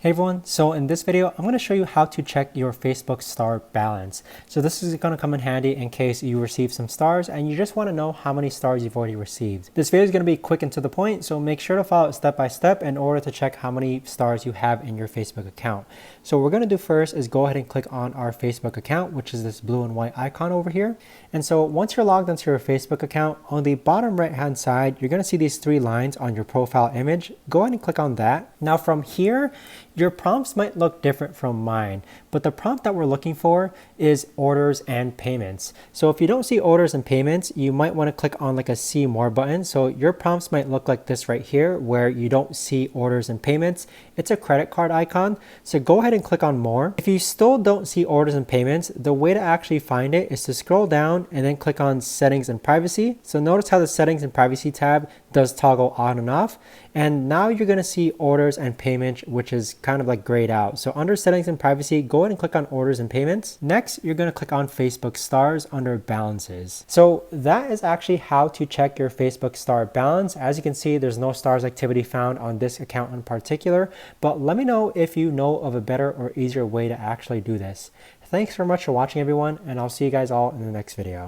Hey everyone, so in this video, I'm going to show you how to check your Facebook star balance. So this is going to come in handy in case you receive some stars and you just want to know how many stars you've already received. This video is going to be quick and to the point, so make sure to follow it step by step in order to check how many stars you have in your Facebook account. So what we're going to do first is go ahead and click on our Facebook account, which is this blue and white icon over here. And so once you're logged into your Facebook account, on the bottom right hand side, you're going to see these three lines on your profile image. Go ahead and click on that. Now from here, your prompts might look different from mine, but the prompt that we're looking for is orders and payments. So if you don't see orders and payments, you might want to click on like a see more button. So your prompts might look like this right here, where you don't see orders and payments. It's a credit card icon. So go ahead and click on more. If you still don't see orders and payments, the way to actually find it is to scroll down and then click on settings and privacy. So notice how the settings and privacy tab does toggle on and off. And now you're going to see orders and payments, which is kind of like grayed out. So under settings and privacy, go ahead and click on orders and payments. Next, you're going to click on Facebook stars under balances. So that is actually how to check your Facebook star balance. As you can see, there's no stars activity found on this account in particular, but let me know if you know of a better or easier way to actually do this. Thanks very much for watching everyone, and I'll see you guys all in the next video.